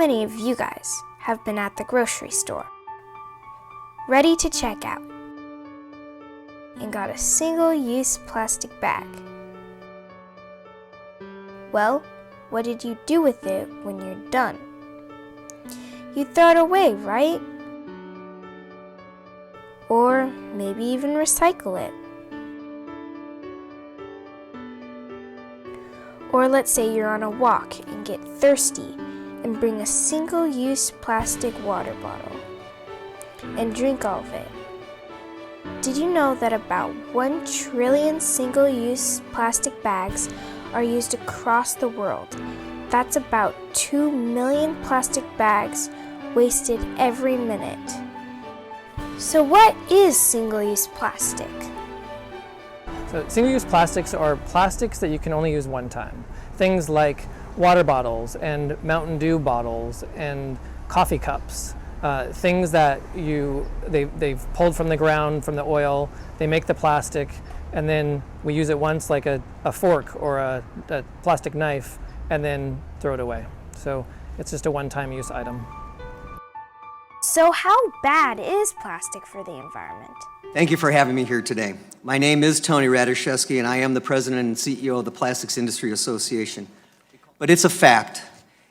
many of you guys have been at the grocery store, ready to check out, and got a single-use plastic bag? Well, what did you do with it when you're done? You throw it away, right? Or maybe even recycle it. Or let's say you're on a walk and get thirsty and bring a single-use plastic water bottle and drink all of it. Did you know that about 1 trillion single-use plastic bags are used across the world? That's about 2 million plastic bags wasted every minute. So what is single-use plastic? So single-use plastics are plastics that you can only use one time. Things like water bottles and Mountain Dew bottles and coffee cups. Things that they've pulled from the ground, from the oil, they make the plastic, and then we use it once like a fork or a plastic knife, and then throw it away. So it's just a one-time use item. So how bad is plastic for the environment? Thank you for having me here today. My name is Tony Radoszewski, and I am the President and CEO of the Plastics Industry Association. But it's a fact.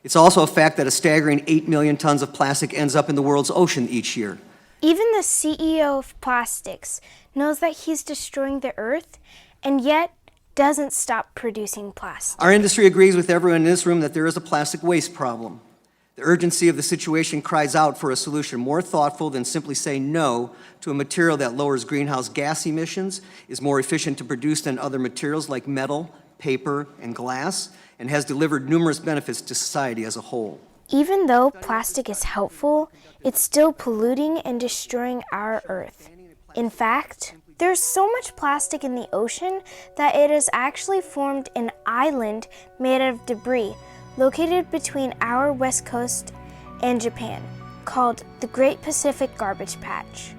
It's also a fact that a staggering 8 million tons of plastic ends up in the world's ocean each year. Even the CEO of plastics knows that he's destroying the earth, and yet doesn't stop producing plastic. Our industry agrees with everyone in this room that there is a plastic waste problem. The urgency of the situation cries out for a solution more thoughtful than simply saying no to a material that lowers greenhouse gas emissions, is more efficient to produce than other materials like metal, paper, and glass, and has delivered numerous benefits to society as a whole. Even though plastic is helpful, it's still polluting and destroying our earth. In fact, there's so much plastic in the ocean that it has actually formed an island made of debris located between our west coast and Japan, called the Great Pacific Garbage Patch.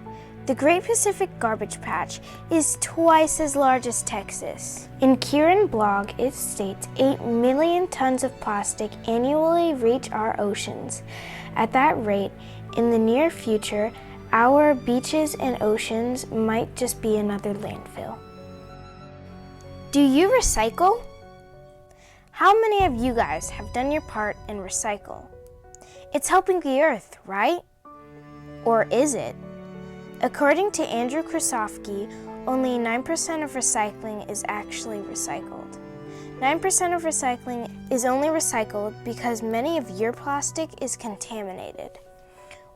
The Great Pacific Garbage Patch is twice as large as Texas. In Kieran blog, it states 8 million tons of plastic annually reach our oceans. At that rate, in the near future, our beaches and oceans might just be another landfill. Do you recycle? How many of you guys have done your part and recycle? It's helping the earth, right? Or is it? According to Andrew Krasofsky, only 9% of recycling is actually recycled. 9% of recycling is only recycled because many of your plastic is contaminated,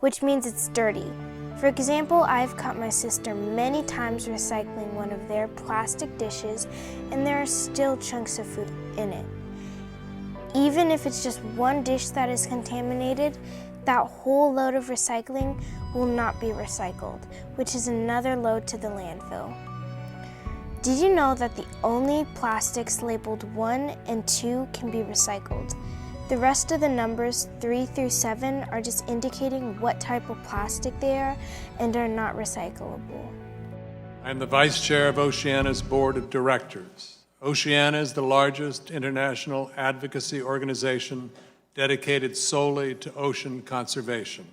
which means it's dirty. For example, I've caught my sister many times recycling one of their plastic dishes, and there are still chunks of food in it. Even if it's just one dish that is contaminated, that whole load of recycling will not be recycled, which is another load to the landfill. Did you know that the only plastics labeled 1 and 2 can be recycled? The rest of the numbers 3 through 7 are just indicating what type of plastic they are and are not recyclable. I'm the Vice Chair of Oceana's Board of Directors. Oceana is the largest international advocacy organization dedicated solely to ocean conservation.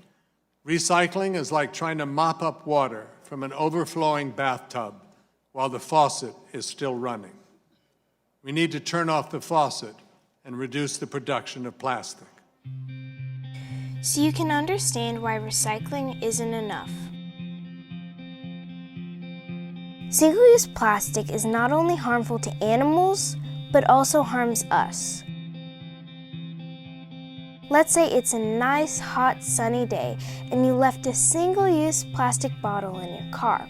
Recycling is like trying to mop up water from an overflowing bathtub while the faucet is still running. We need to turn off the faucet and reduce the production of plastic. So you can understand why recycling isn't enough. Single-use plastic is not only harmful to animals, but also harms us. Let's say it's a nice, hot, sunny day, and you left a single-use plastic bottle in your car.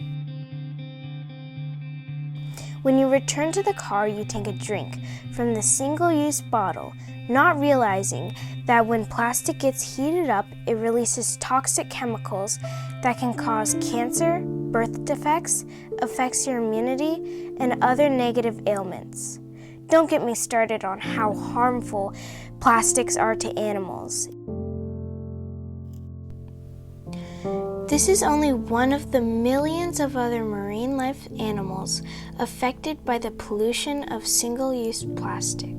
When you return to the car, you take a drink from the single-use bottle, not realizing that when plastic gets heated up, it releases toxic chemicals that can cause cancer, birth defects, affects your immunity, and other negative ailments. Don't get me started on how harmful plastics are to animals. This is only one of the millions of other marine life animals affected by the pollution of single-use plastic.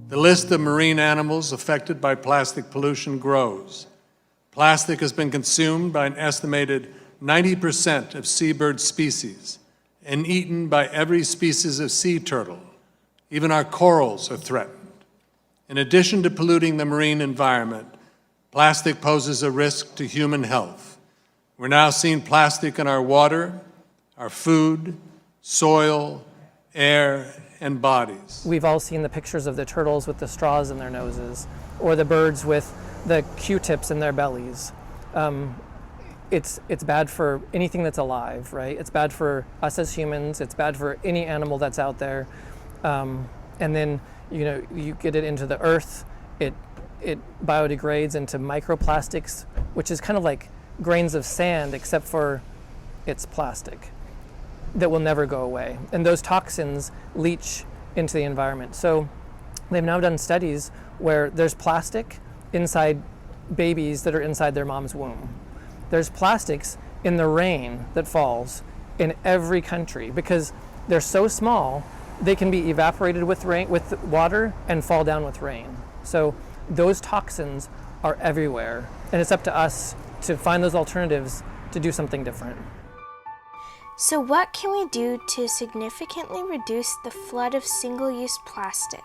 The list of marine animals affected by plastic pollution grows. Plastic has been consumed by an estimated 90% of seabird species and eaten by every species of sea turtle. Even our corals are threatened. In addition to polluting the marine environment, plastic poses a risk to human health. We're now seeing plastic in our water, our food, soil, air, and bodies. We've all seen the pictures of the turtles with the straws in their noses, or the birds with the Q-tips in their bellies. It's bad for anything that's alive, right? It's bad for us as humans. It's bad for any animal that's out there. And then, you get it into the earth. It biodegrades into microplastics, which is kind of like grains of sand, except for it's plastic that will never go away. And those toxins leach into the environment. So they've now done studies where there's plastic inside babies that are inside their mom's womb. There's plastics in the rain that falls in every country because they're so small, they can be evaporated with rain, with water, and fall down with rain. So those toxins are everywhere, and it's up to us to find those alternatives to do something different. So what can we do to significantly reduce the flood of single-use plastic?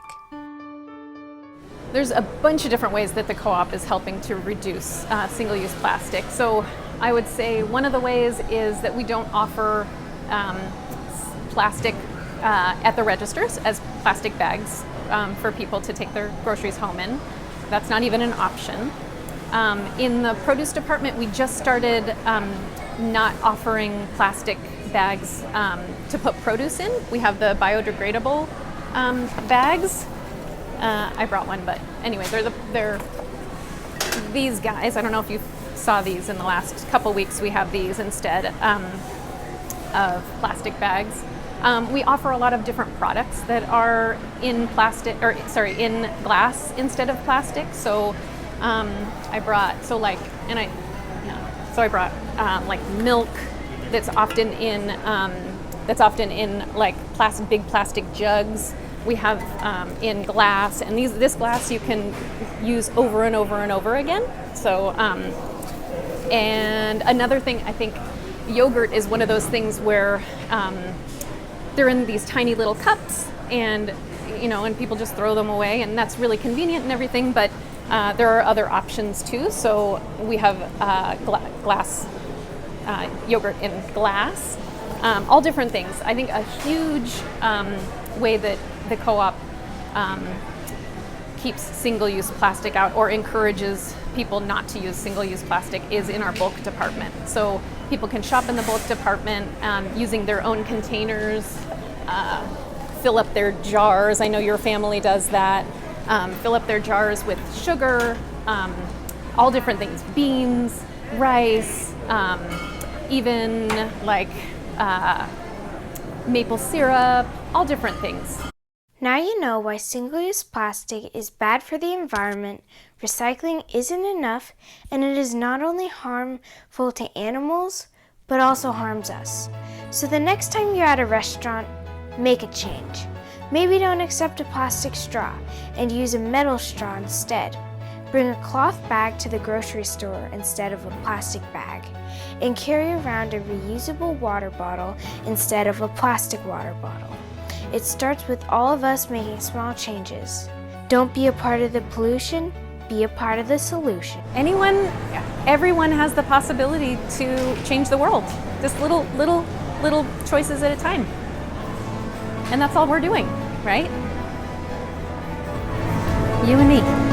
There's a bunch of different ways that the co-op is helping to reduce single-use plastic. So I would say one of the ways is that we don't offer plastic at the registers as plastic bags for people to take their groceries home in. That's not even an option. In the produce department, we just started not offering plastic bags to put produce in. We have the biodegradable bags. I brought one, but anyway, they're these guys. I don't know if you saw these in the last couple weeks. We have these instead of plastic bags. We offer a lot of different products that are in in glass instead of plastic. So I brought like milk that's often in like big plastic jugs. We have in glass, and this glass you can use over and over and over again. So, and another thing, I think yogurt is one of those things where they're in these tiny little cups, and and people just throw them away, and that's really convenient and everything. But there are other options too. So we have glass yogurt in glass, all different things. I think a huge way that the co-op keeps single-use plastic out or encourages people not to use single-use plastic is in our bulk department. So people can shop in the bulk department using their own containers, fill up their jars. I know your family does that. Fill up their jars with sugar, all different things, beans, rice, even like maple syrup, all different things. Now you know why single-use plastic is bad for the environment, recycling isn't enough, and it is not only harmful to animals, but also harms us. So the next time you're at a restaurant, make a change. Maybe don't accept a plastic straw and use a metal straw instead. Bring a cloth bag to the grocery store instead of a plastic bag. And carry around a reusable water bottle instead of a plastic water bottle. It starts with all of us making small changes. Don't be a part of the pollution, be a part of the solution. Everyone has the possibility to change the world. Just little choices at a time. And that's all we're doing, right? You and me.